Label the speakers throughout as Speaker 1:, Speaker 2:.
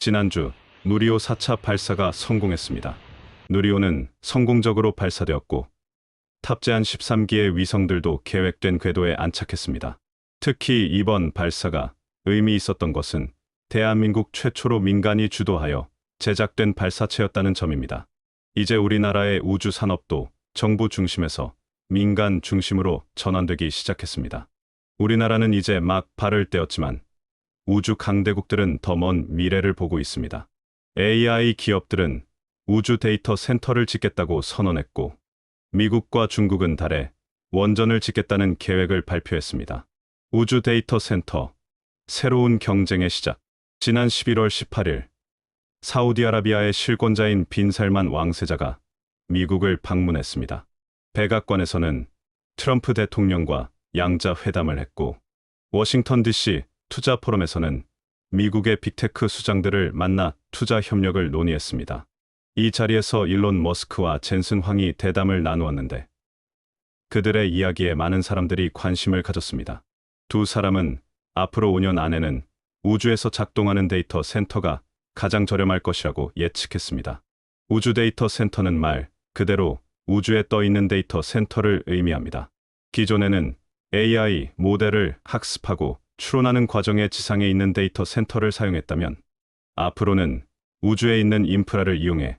Speaker 1: 지난주 누리호 4차 발사가 성공했습니다. 누리호는 성공적으로 발사되었고 탑재한 13기의 위성들도 계획된 궤도에 안착했습니다. 특히 이번 발사가 의미 있었던 것은 대한민국 최초로 민간이 주도하여 제작된 발사체였다는 점입니다. 이제 우리나라의 우주 산업도 정부 중심에서 민간 중심으로 전환되기 시작했습니다. 우리나라는 이제 막 발을 떼었지만 우주 강대국들은 더 먼 미래를 보고 있습니다. AI 기업들은 우주 데이터 센터를 짓겠다고 선언했고 미국과 중국은 달에 원전을 짓겠다는 계획을 발표했습니다. 우주 데이터 센터, 새로운 경쟁의 시작. 지난 11월 18일 사우디아라비아의 실권자인 빈 살만 왕세자가 미국을 방문했습니다. 백악관에서는 트럼프 대통령과 양자 회담을 했고 워싱턴 DC 투자 포럼에서는 미국의 빅테크 수장들을 만나 투자 협력을 논의했습니다. 이 자리에서 일론 머스크와 젠슨 황이 대담을 나누었는데 그들의 이야기에 많은 사람들이 관심을 가졌습니다. 두 사람은 앞으로 5년 안에는 우주에서 작동하는 데이터 센터가 가장 저렴할 것이라고 예측했습니다. 우주 데이터 센터는 말 그대로 우주에 떠 있는 데이터 센터를 의미합니다. 기존에는 AI 모델을 학습하고 추론하는 과정에 지상에 있는 데이터 센터를 사용했다면 앞으로는 우주에 있는 인프라를 이용해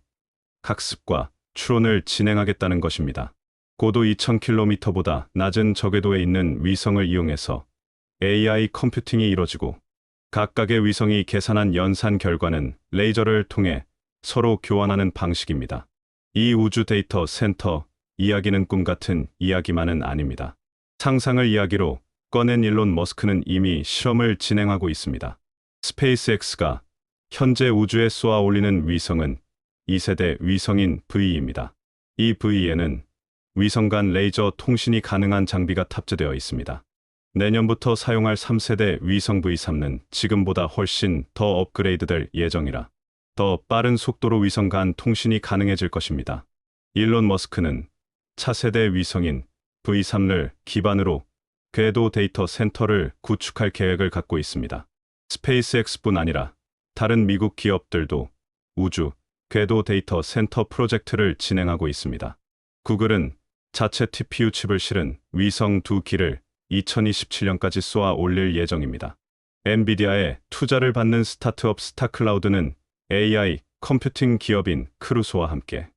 Speaker 1: 학습과 추론을 진행하겠다는 것입니다. 고도 2000km보다 낮은 저궤도에 있는 위성을 이용해서 AI 컴퓨팅이 이뤄지고 각각의 위성이 계산한 연산 결과는 레이저를 통해 서로 교환하는 방식입니다. 이 우주 데이터 센터 이야기는 꿈 같은 이야기만은 아닙니다. 상상을 이야기로 꺼낸 일론 머스크는 이미 실험을 진행하고 있습니다. 스페이스X가 현재 우주에 쏘아 올리는 위성은 2세대 위성인 V입니다. 이 V에는 위성 간 레이저 통신이 가능한 장비가 탑재되어 있습니다. 내년부터 사용할 3세대 위성 V3는 지금보다 훨씬 더 업그레이드될 예정이라 더 빠른 속도로 위성 간 통신이 가능해질 것입니다. 일론 머스크는 차세대 위성인 V3를 기반으로 궤도 데이터 센터를 구축할 계획을 갖고 있습니다. 스페이스X뿐 아니라 다른 미국 기업들도 우주 궤도 데이터 센터 프로젝트를 진행하고 있습니다. 구글은 자체 TPU 칩을 실은 위성 2기를 2027년까지 쏘아 올릴 예정입니다. 엔비디아의 투자를 받는 스타트업 스타클라우드는 AI 컴퓨팅 기업인 크루소와 함께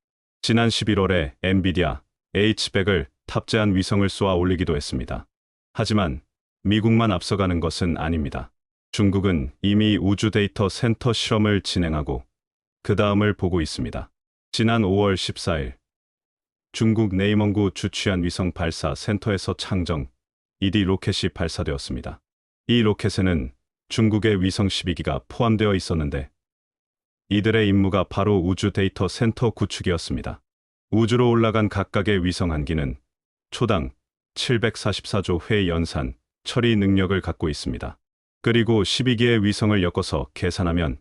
Speaker 1: 지난 11월에 엔비디아 H100을 탑재한 위성을 쏘아 올리기도 했습니다. 하지만 미국만 앞서가는 것은 아닙니다. 중국은 이미 우주 데이터 센터 실험을 진행하고 그 다음을 보고 있습니다. 지난 5월 14일 중국 내이멍구 주취한 위성 발사 센터에서 창정 ED 로켓이 발사되었습니다. 이 로켓에는 중국의 위성 12기가 포함되어 있었는데 이들의 임무가 바로 우주 데이터 센터 구축이었습니다. 우주로 올라간 각각의 위성 한 기는 초당 744조 회 연산, 처리 능력을 갖고 있습니다. 그리고 12기의 위성을 엮어서 계산하면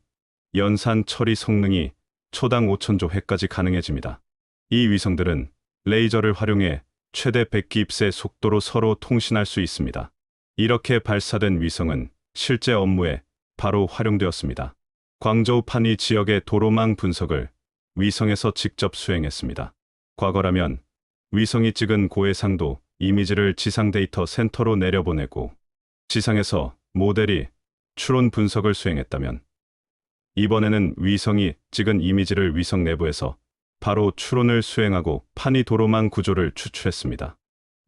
Speaker 1: 연산 처리 성능이 초당 5천조 회까지 가능해집니다. 이 위성들은 레이저를 활용해 최대 100기입세 속도로 서로 통신할 수 있습니다. 이렇게 발사된 위성은 실제 업무에 바로 활용되었습니다. 광저우 판이 지역의 도로망 분석을 위성에서 직접 수행했습니다. 과거라면 위성이 찍은 고해상도 이미지를 지상 데이터 센터로 내려보내고 지상에서 모델이 추론 분석을 수행했다면 이번에는 위성이 찍은 이미지를 위성 내부에서 바로 추론을 수행하고 판이 도로망 구조를 추출했습니다.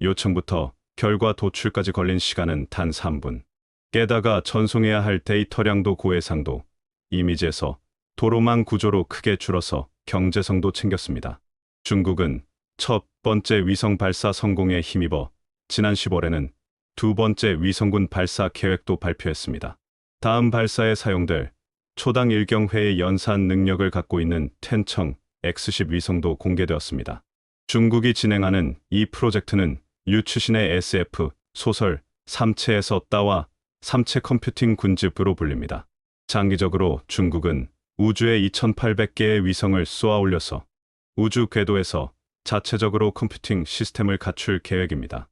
Speaker 1: 요청부터 결과 도출까지 걸린 시간은 단 3분. 게다가 전송해야 할 데이터량도 고해상도 이미지에서 도로망 구조로 크게 줄어서 경제성도 챙겼습니다. 중국은 첫 번째 위성 발사 성공에 힘입어 지난 10월에는 두 번째 위성군 발사 계획도 발표했습니다. 다음 발사에 사용될 초당 일경회의 연산 능력을 갖고 있는 텐청 X10 위성도 공개되었습니다. 중국이 진행하는 이 프로젝트는 류추신의 SF 소설 삼체에서 따와 삼체 컴퓨팅 군집으로 불립니다. 장기적으로 중국은 우주에 2800개의 위성을 쏘아 올려서 우주 궤도에서 자체적으로 컴퓨팅 시스템을 갖출 계획입니다.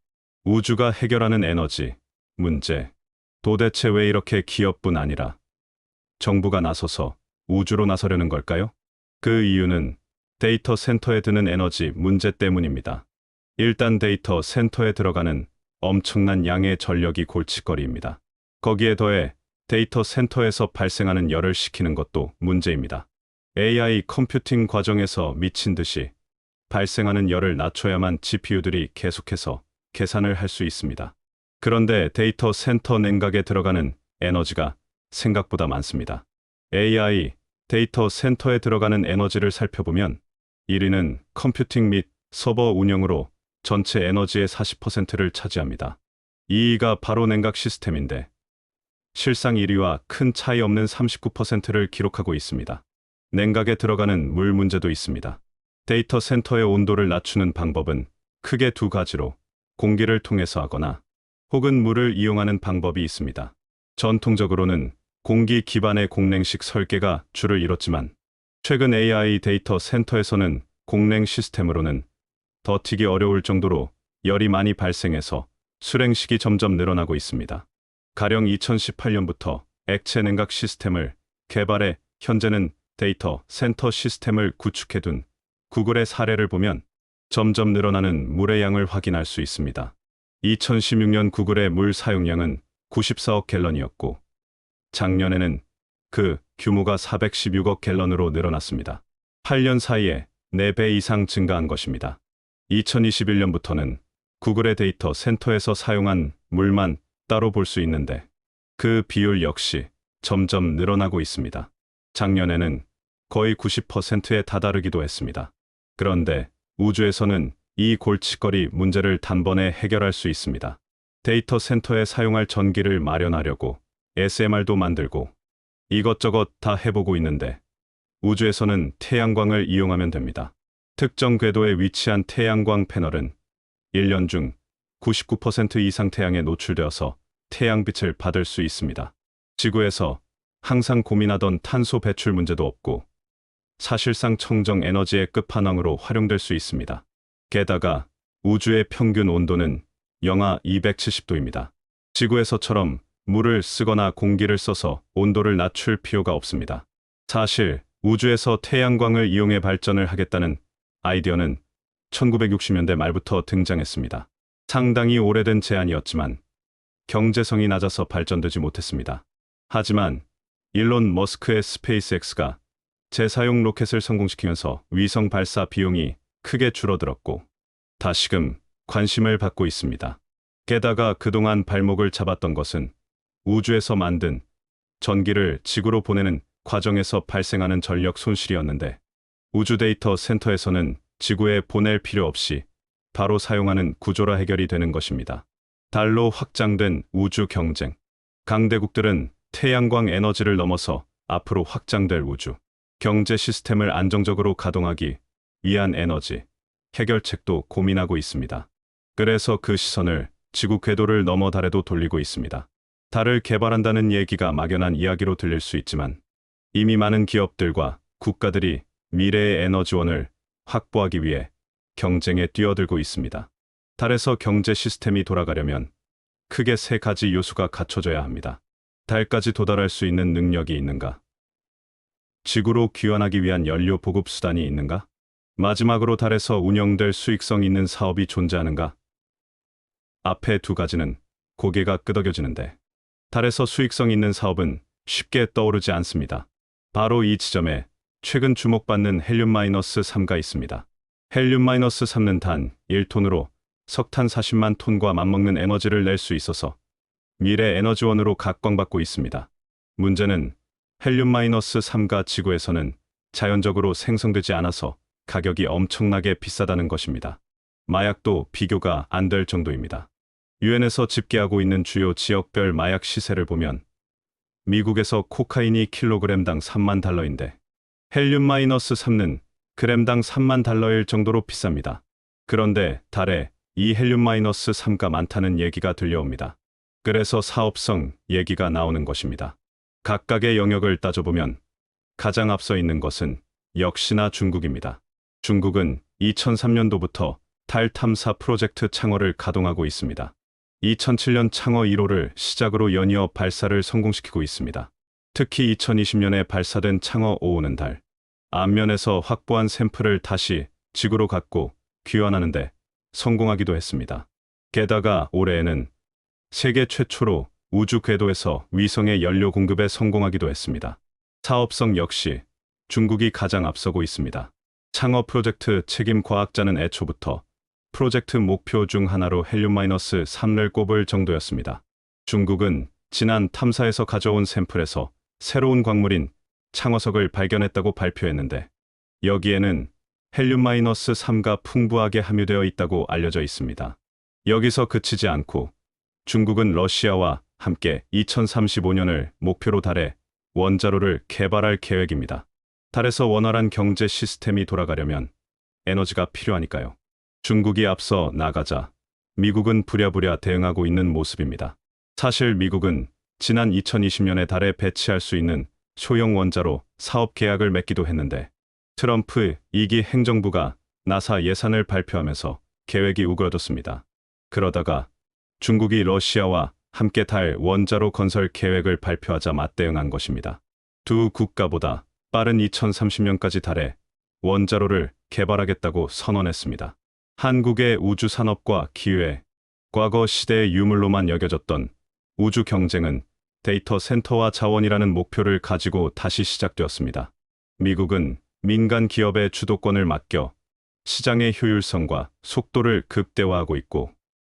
Speaker 1: 우주가 해결하는 에너지 문제. 도대체 왜 이렇게 기업뿐 아니라 정부가 나서서 우주로 나서려는 걸까요? 그 이유는 데이터 센터에 드는 에너지 문제 때문입니다. 일단 데이터 센터에 들어가는 엄청난 양의 전력이 골칫거리입니다. 거기에 더해 데이터 센터에서 발생하는 열을 식히는 것도 문제입니다. AI 컴퓨팅 과정에서 미친 듯이 발생하는 열을 낮춰야만 GPU들이 계속해서 계산을 할 수 있습니다. 그런데 데이터 센터 냉각에 들어가는 에너지가 생각보다 많습니다. AI 데이터 센터에 들어가는 에너지를 살펴보면 1위는 컴퓨팅 및 서버 운영으로 전체 에너지의 40%를 차지합니다. 2위가 바로 냉각 시스템인데 실상 1위와 큰 차이 없는 39%를 기록하고 있습니다. 냉각에 들어가는 물 문제도 있습니다. 데이터 센터의 온도를 낮추는 방법은 크게 두 가지로 공기를 통해서 하거나 혹은 물을 이용하는 방법이 있습니다. 전통적으로는 공기 기반의 공냉식 설계가 주를 이뤘지만 최근 AI 데이터 센터에서는 공냉 시스템으로는 버티기 어려울 정도로 열이 많이 발생해서 수랭식이 점점 늘어나고 있습니다. 가령 2018년부터 액체 냉각 시스템을 개발해 현재는 데이터 센터 시스템을 구축해둔 구글의 사례를 보면 점점 늘어나는 물의 양을 확인할 수 있습니다. 2016년 구글의 물 사용량은 94억 갤런이었고 작년에는 그 규모가 416억 갤런으로 늘어났습니다. 8년 사이에 4배 이상 증가한 것입니다. 2021년부터는 구글의 데이터 센터에서 사용한 물만 따로 볼 수 있는데 그 비율 역시 점점 늘어나고 있습니다. 작년에는 거의 90%에 다다르기도 했습니다. 그런데 우주에서는 이 골칫거리 문제를 단번에 해결할 수 있습니다. 데이터 센터에 사용할 전기를 마련하려고 SMR도 만들고 이것저것 다 해보고 있는데 우주에서는 태양광을 이용하면 됩니다. 특정 궤도에 위치한 태양광 패널은 1년 중 99% 이상 태양에 노출되어서 태양빛을 받을 수 있습니다. 지구에서 항상 고민하던 탄소 배출 문제도 없고 사실상 청정 에너지의 끝판왕으로 활용될 수 있습니다. 게다가 우주의 평균 온도는 영하 270도입니다. 지구에서처럼 물을 쓰거나 공기를 써서 온도를 낮출 필요가 없습니다. 사실 우주에서 태양광을 이용해 발전을 하겠다는 아이디어는 1960년대 말부터 등장했습니다. 상당히 오래된 제안이었지만 경제성이 낮아서 발전되지 못했습니다. 하지만 일론 머스크의 스페이스X가 재사용 로켓을 성공시키면서 위성 발사 비용이 크게 줄어들었고 다시금 관심을 받고 있습니다. 게다가 그동안 발목을 잡았던 것은 우주에서 만든 전기를 지구로 보내는 과정에서 발생하는 전력 손실이었는데 우주 데이터 센터에서는 지구에 보낼 필요 없이 바로 사용하는 구조라 해결이 되는 것입니다. 달로 확장된 우주 경쟁. 강대국들은 태양광 에너지를 넘어서 앞으로 확장될 우주 경제 시스템을 안정적으로 가동하기 위한 에너지 해결책도 고민하고 있습니다. 그래서 그 시선을 지구 궤도를 넘어 달에도 돌리고 있습니다. 달을 개발한다는 얘기가 막연한 이야기로 들릴 수 있지만 이미 많은 기업들과 국가들이 미래의 에너지원을 확보하기 위해 경쟁에 뛰어들고 있습니다. 달에서 경제 시스템이 돌아가려면 크게 세 가지 요소가 갖춰져야 합니다. 달까지 도달할 수 있는 능력이 있는가? 지구로 귀환하기 위한 연료 보급 수단이 있는가? 마지막으로 달에서 운영될 수익성 있는 사업이 존재하는가? 앞에 두 가지는 고개가 끄덕여지는데 달에서 수익성 있는 사업은 쉽게 떠오르지 않습니다. 바로 이 지점에 최근 주목받는 헬륨-3가 있습니다. 헬륨-3는 단 1톤으로 석탄 40만 톤과 맞먹는 에너지를 낼 수 있어서 미래 에너지원으로 각광받고 있습니다. 문제는 헬륨-3가 지구에서는 자연적으로 생성되지 않아서 가격이 엄청나게 비싸다는 것입니다. 마약도 비교가 안 될 정도입니다. 유엔에서 집계하고 있는 주요 지역별 마약 시세를 보면 미국에서 코카인이 킬로그램당 3만 달러인데 헬륨-3는 그램당 3만 달러일 정도로 비쌉니다. 그런데 달에 이 헬륨-3가 많다는 얘기가 들려옵니다. 그래서 사업성 얘기가 나오는 것입니다. 각각의 영역을 따져보면 가장 앞서 있는 것은 역시나 중국입니다. 중국은 2003년도부터 달 탐사 프로젝트 창어를 가동하고 있습니다. 2007년 창어 1호를 시작으로 연이어 발사를 성공시키고 있습니다. 특히 2020년에 발사된 창어 5호는 달 앞면에서 확보한 샘플을 다시 지구로 갖고 귀환하는데 성공하기도 했습니다. 게다가 올해에는 세계 최초로 우주 궤도에서 위성의 연료 공급에 성공하기도 했습니다. 사업성 역시 중국이 가장 앞서고 있습니다. 창어 프로젝트 책임 과학자는 애초부터 프로젝트 목표 중 하나로 헬륨-3를 꼽을 정도였습니다. 중국은 지난 탐사에서 가져온 샘플에서 새로운 광물인 창어석을 발견했다고 발표했는데 여기에는 헬륨-3가 풍부하게 함유되어 있다고 알려져 있습니다. 여기서 그치지 않고 중국은 러시아와 함께 2035년을 목표로 달에 원자로를 개발할 계획입니다. 달에서 원활한 경제 시스템이 돌아가려면 에너지가 필요하니까요. 중국이 앞서 나가자 미국은 부랴부랴 대응하고 있는 모습입니다. 사실 미국은 지난 2020년에 달에 배치할 수 있는 소형 원자로 사업 계약을 맺기도 했는데 트럼프 2기 행정부가 나사 예산을 발표하면서 계획이 우그러졌습니다. 그러다가 중국이 러시아와 함께 달 원자로 건설 계획을 발표하자 맞대응한 것입니다. 두 국가보다 빠른 2030년까지 달에 원자로를 개발하겠다고 선언했습니다. 한국의 우주 산업과 기회, 과거 시대의 유물로만 여겨졌던 우주 경쟁은 데이터 센터와 자원이라는 목표를 가지고 다시 시작되었습니다. 미국은 민간 기업의 주도권을 맡겨 시장의 효율성과 속도를 극대화하고 있고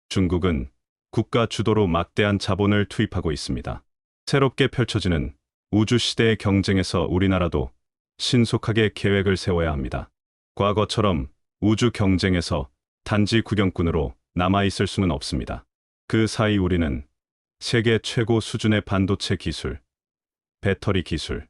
Speaker 1: 중국은 국가 주도로 막대한 자본을 투입하고 있습니다. 새롭게 펼쳐지는 우주 시대의 경쟁에서 우리나라도 신속하게 계획을 세워야 합니다. 과거처럼 우주 경쟁에서 단지 구경꾼으로 남아있을 수는 없습니다. 그 사이 우리는 세계 최고 수준의 반도체 기술, 배터리 기술,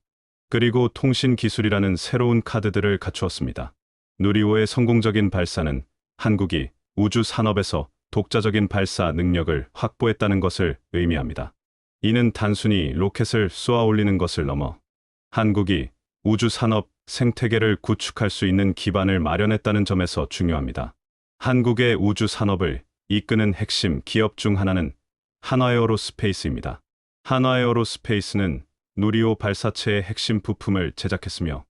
Speaker 1: 그리고 통신 기술이라는 새로운 카드들을 갖추었습니다. 누리호의 성공적인 발사는 한국이 우주 산업에서 독자적인 발사 능력을 확보했다는 것을 의미합니다. 이는 단순히 로켓을 쏘아 올리는 것을 넘어 한국이 우주 산업 생태계를 구축할 수 있는 기반을 마련했다는 점에서 중요합니다. 한국의 우주 산업을 이끄는 핵심 기업 중 하나는 한화에어로스페이스입니다. 한화에어로스페이스는 누리호 발사체의 핵심 부품을 제작했으며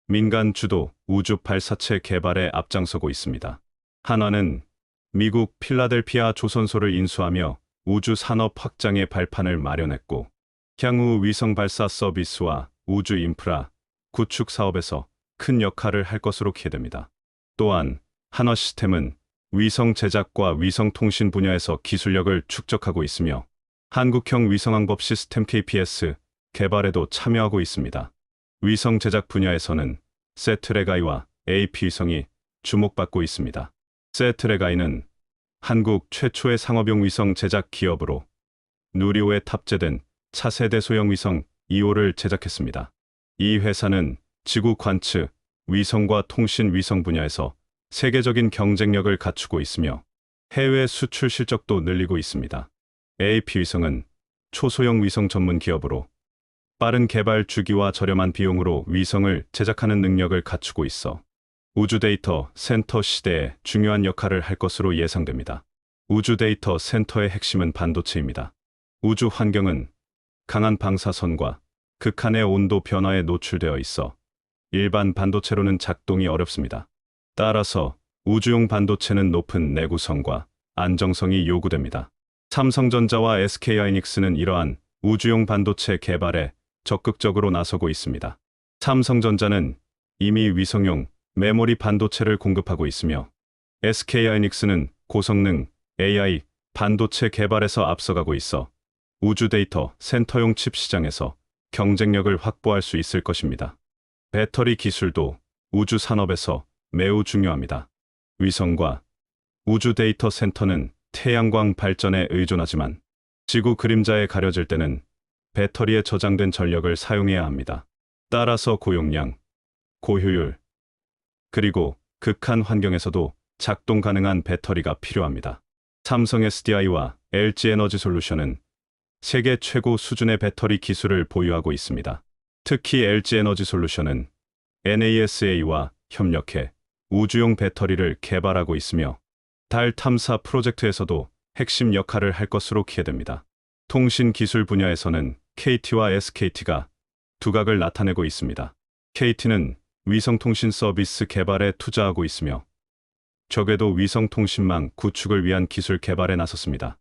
Speaker 1: 민간 주도 우주 발사체 개발에 앞장서고 있습니다. 한화는 미국 필라델피아 조선소를 인수하며 우주 산업 확장의 발판을 마련했고 향후 위성 발사 서비스와 우주 인프라 구축 사업에서 큰 역할을 할 것으로 기대됩니다. 또한 한화 시스템은 위성 제작과 위성 통신 분야에서 기술력을 축적하고 있으며 한국형 위성항법 시스템 KPS 개발에도 참여하고 있습니다. 위성 제작 분야에서는 세트레가이와 AP 위성이 주목받고 있습니다. 세트레가이는 한국 최초의 상업용 위성 제작 기업으로 누리호에 탑재된 차세대 소형 위성 2호를 제작했습니다. 이 회사는 지구 관측, 위성과 통신 위성 분야에서 세계적인 경쟁력을 갖추고 있으며 해외 수출 실적도 늘리고 있습니다. AP위성은 초소형 위성 전문 기업으로 빠른 개발 주기와 저렴한 비용으로 위성을 제작하는 능력을 갖추고 있어 우주 데이터 센터 시대에 중요한 역할을 할 것으로 예상됩니다. 우주 데이터 센터의 핵심은 반도체입니다. 우주 환경은 강한 방사선과 극한의 온도 변화에 노출되어 있어 일반 반도체로는 작동이 어렵습니다. 따라서 우주용 반도체는 높은 내구성과 안정성이 요구됩니다. 삼성전자와 SK하이닉스는 이러한 우주용 반도체 개발에 적극적으로 나서고 있습니다. 삼성전자는 이미 위성용 메모리 반도체를 공급하고 있으며 SK하이닉스는 고성능 AI 반도체 개발에서 앞서가고 있어 우주 데이터 센터용 칩 시장에서 경쟁력을 확보할 수 있을 것입니다. 배터리 기술도 우주 산업에서 매우 중요합니다. 위성과 우주 데이터 센터는 태양광 발전에 의존하지만 지구 그림자에 가려질 때는 배터리에 저장된 전력을 사용해야 합니다. 따라서 고용량, 고효율, 그리고 극한 환경에서도 작동 가능한 배터리가 필요합니다. 삼성 SDI와 LG에너지솔루션은 세계 최고 수준의 배터리 기술을 보유하고 있습니다. 특히 LG에너지솔루션은 NASA와 협력해 우주용 배터리를 개발하고 있으며 달 탐사 프로젝트에서도 핵심 역할을 할 것으로 기대됩니다. 통신 기술 분야에서는 KT와 SKT가 두각을 나타내고 있습니다. KT는 위성통신 서비스 개발에 투자하고 있으며 적외도 위성통신망 구축을 위한 기술 개발에 나섰습니다.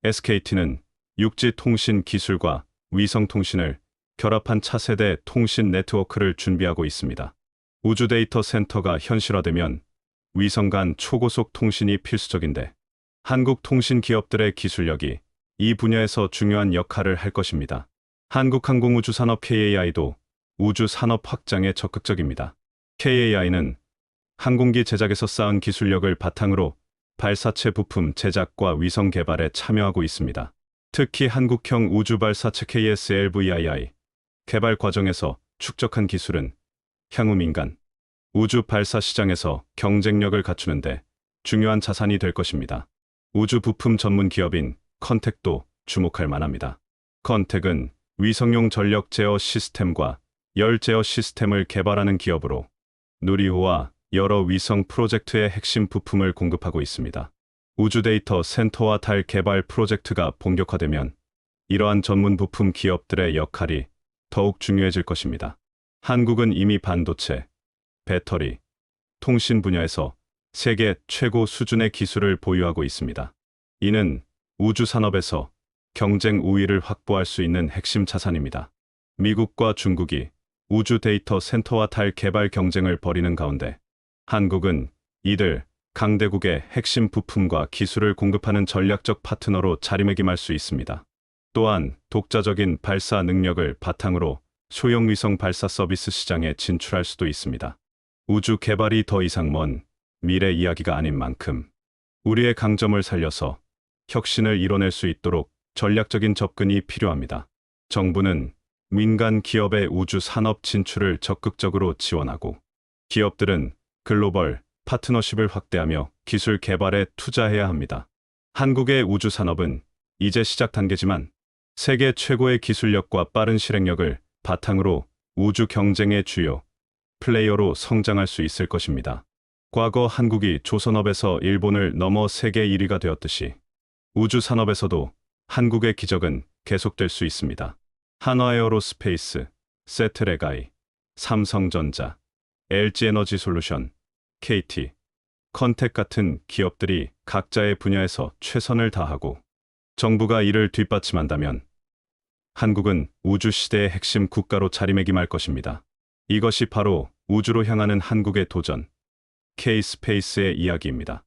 Speaker 1: SKT는 육지 통신 기술과 위성통신을 결합한 차세대 통신 네트워크를 준비하고 있습니다. 우주 데이터 센터가 현실화되면 위성 간 초고속 통신이 필수적인데 한국 통신 기업들의 기술력이 이 분야에서 중요한 역할을 할 것입니다. 한국항공우주산업 KAI도 우주 산업 확장에 적극적입니다. KAI는 항공기 제작에서 쌓은 기술력을 바탕으로 발사체 부품 제작과 위성 개발에 참여하고 있습니다. 특히 한국형 우주발사체 KSLVII 개발 과정에서 축적한 기술은 향후 민간 우주 발사 시장에서 경쟁력을 갖추는데 중요한 자산이 될 것입니다. 우주 부품 전문 기업인 컨택도 주목할 만합니다. 컨택은 위성용 전력 제어 시스템과 열 제어 시스템을 개발하는 기업으로 누리호와 여러 위성 프로젝트의 핵심 부품을 공급하고 있습니다. 우주 데이터 센터와 달 개발 프로젝트가 본격화되면 이러한 전문 부품 기업들의 역할이 더욱 중요해질 것입니다. 한국은 이미 반도체, 배터리, 통신 분야에서 세계 최고 수준의 기술을 보유하고 있습니다. 이는 우주 산업에서 경쟁 우위를 확보할 수 있는 핵심 자산입니다. 미국과 중국이 우주 데이터 센터와 달 개발 경쟁을 벌이는 가운데 한국은 이들 강대국의 핵심 부품과 기술을 공급하는 전략적 파트너로 자리매김할 수 있습니다. 또한 독자적인 발사 능력을 바탕으로 소형 위성 발사 서비스 시장에 진출할 수도 있습니다. 우주 개발이 더 이상 먼 미래 이야기가 아닌 만큼 우리의 강점을 살려서 혁신을 이뤄낼 수 있도록 전략적인 접근이 필요합니다. 정부는 민간 기업의 우주 산업 진출을 적극적으로 지원하고 기업들은 글로벌 파트너십을 확대하며 기술 개발에 투자해야 합니다. 한국의 우주 산업은 이제 시작 단계지만 세계 최고의 기술력과 빠른 실행력을 바탕으로 우주 경쟁의 주요 플레이어로 성장할 수 있을 것입니다. 과거 한국이 조선업에서 일본을 넘어 세계 1위가 되었듯이 우주 산업에서도 한국의 기적은 계속될 수 있습니다. 한화에어로스페이스, 세트레가이, 삼성전자, LG에너지솔루션, KT, 컨택 같은 기업들이 각자의 분야에서 최선을 다하고 정부가 이를 뒷받침한다면 한국은 우주 시대의 핵심 국가로 자리매김할 것입니다. 이것이 바로 우주로 향하는 한국의 도전, K-스페이스의 이야기입니다.